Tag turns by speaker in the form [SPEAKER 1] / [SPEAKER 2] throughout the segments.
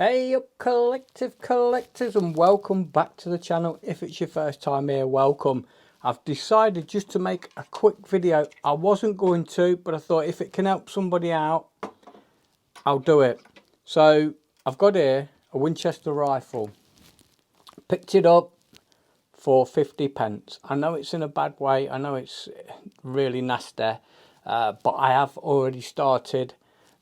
[SPEAKER 1] Hey up collectors, and welcome back to the channel. If it's your first time here, welcome. I've decided just to make a quick video. I wasn't going to, but I thought if it can help somebody out, I'll do it. So I've got here a Winchester rifle. Picked it up for 50p. I know it's in a bad way, I know it's really nasty, but I have already started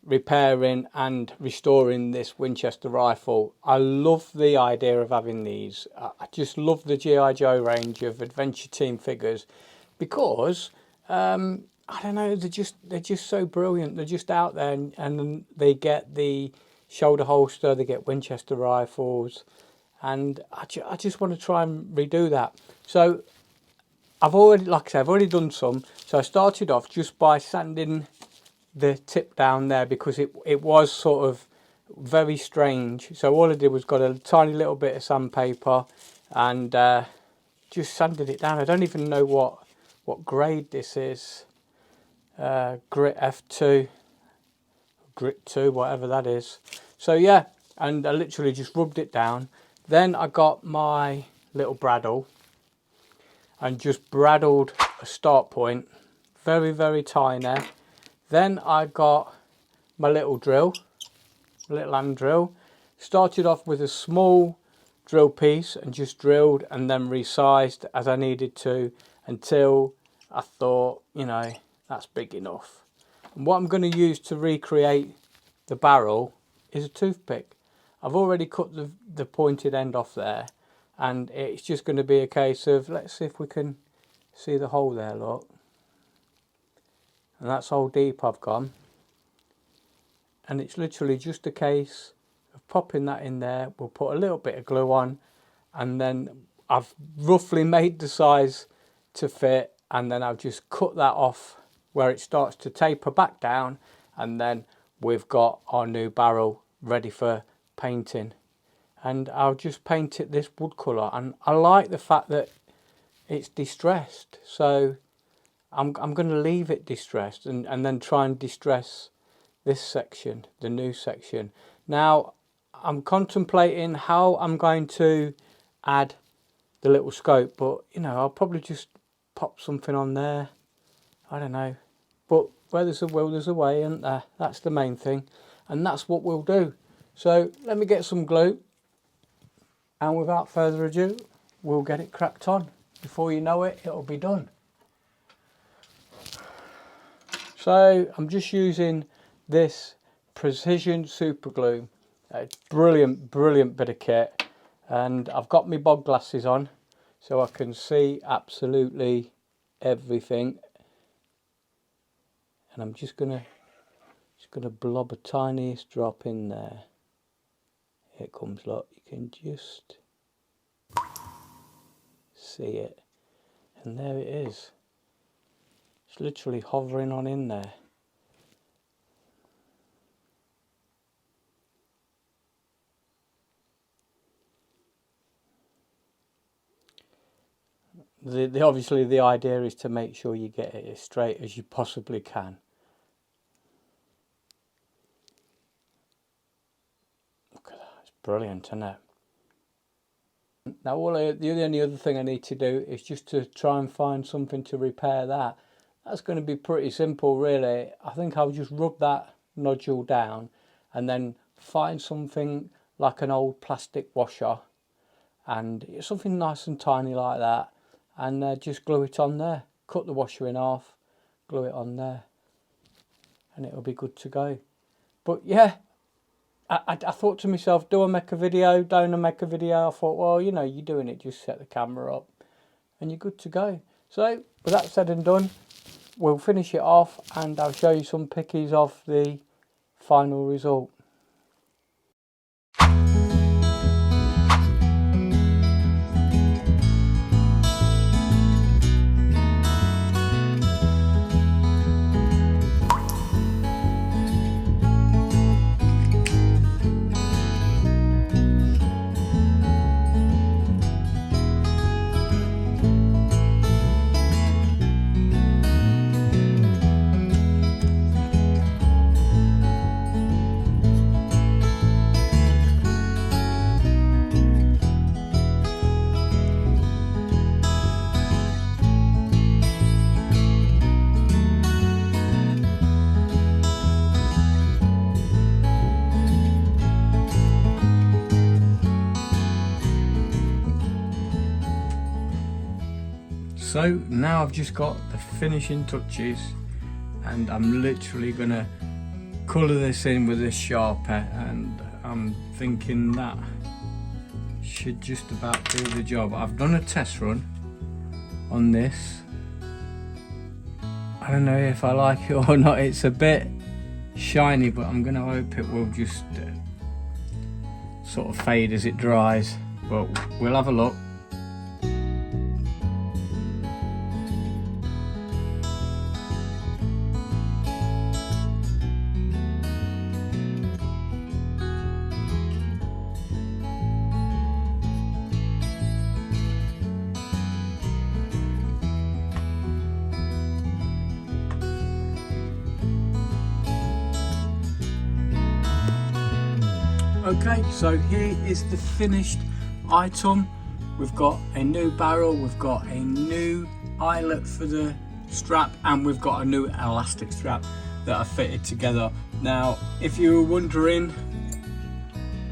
[SPEAKER 1] repairing and restoring this Winchester rifle. I love the idea of having these. I just love the G.I. Joe range of adventure team figures because I don't know, they're just so brilliant. They're just out there, and they get the shoulder holster, they get Winchester rifles, and I just want to try and redo that. So I've already, like I said, I've already done some. So I started off just by sanding the tip down there because it was sort of very strange. So all I did was got a tiny little bit of sandpaper and just sanded it down. I don't even know what grade this is. Grit F2, Grit 2, whatever that is. So yeah, and I literally just rubbed it down. Then I got my little bradawl and just bradled a start point, very, very tiny. Then I got my little drill, little hand drill. Started off with a small drill piece and just drilled and then resized as I needed to until I thought, you know, that's big enough. And what I'm going to use to recreate the barrel is a toothpick. I've already cut the pointed end off there, and it's just going to be a case of, let's see if we can see the hole there, look. And that's how deep I've gone. And it's literally just a case of popping that in there. We'll put a little bit of glue on, and then I've roughly made the size to fit, and then I'll just cut that off where it starts to taper back down, and then we've got our new barrel ready for painting. And I'll just paint it this wood colour, and I like the fact that it's distressed, so I'm going to leave it distressed and then try and distress this section, the new section. Now I'm contemplating how I'm going to add the little scope, but you know, I'll probably just pop something on there, I don't know, but where there's a will there's a way, isn't there? That's the main thing, and that's what we'll do. So let me get some glue, and without further ado, we'll get it cracked on. Before you know it, it'll be done. So I'm just using this precision super glue. It's brilliant bit of kit, and I've got my bog glasses on so I can see absolutely everything. And I'm just gonna blob a tiniest drop in there. Here it comes, look, you can just see it, and there it is. It's literally hovering on in there. Obviously the idea is to make sure you get it as straight as you possibly can. Look at that, it's brilliant, isn't it? Now the only other thing I need to do is just to try and find something to repair that. That's going to be pretty simple, really. I think I'll just rub that nodule down and then find something like an old plastic washer and something nice and tiny like that, and just glue it on there. Cut the washer in half, glue it on there, and it'll be good to go. But yeah, I thought to myself, do I make a video? Don't I make a video? I thought, well, you know, you're doing it, just set the camera up and you're good to go. So with that said and done, we'll finish it off and I'll show you some pickies of the final result. So now I've just got the finishing touches, and I'm literally gonna colour this in with a Sharpie, and I'm thinking that should just about do the job. I've done a test run on this. I don't know if I like it or not. It's a bit shiny, but I'm gonna hope it will just sort of fade as it dries, but we'll have a look. Okay, so here is the finished item. We've got a new barrel, we've got a new eyelet for the strap, and we've got a new elastic strap that I fitted together. Now, if you were wondering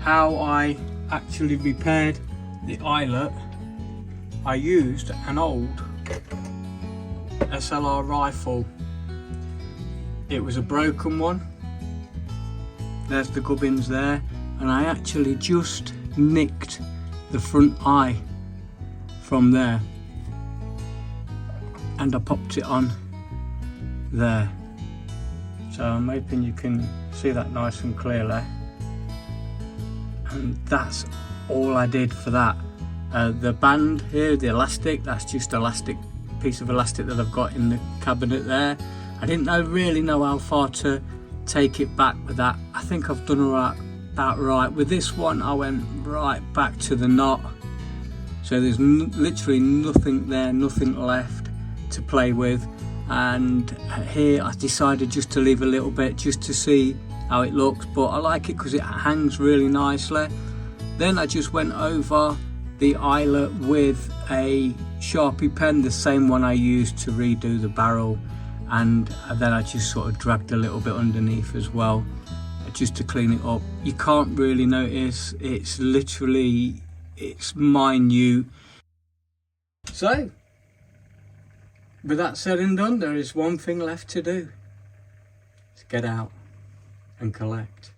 [SPEAKER 1] how I actually repaired the eyelet, I used an old SLR rifle. It was a broken one. There's the gubbins there. And I actually just nicked the front eye from there, and I popped it on there. So I'm hoping you can see that nice and clearly. And that's all I did for that. The band here, the elastic, that's just elastic, piece of elastic that I've got in the cabinet there. I didn't really know how far to take it back with that. I think I've done about right. With this one I went right back to the knot, so there's literally nothing there, nothing left to play with. And here I decided just to leave a little bit just to see how it looks, but I like it because it hangs really nicely. Then I just went over the eyelet with a Sharpie pen, the same one I used to redo the barrel, and then I just sort of dragged a little bit underneath as well, just to clean it up. You can't really notice, it's literally, it's minute. So, with that said and done, there is one thing left to do. To get out and collect.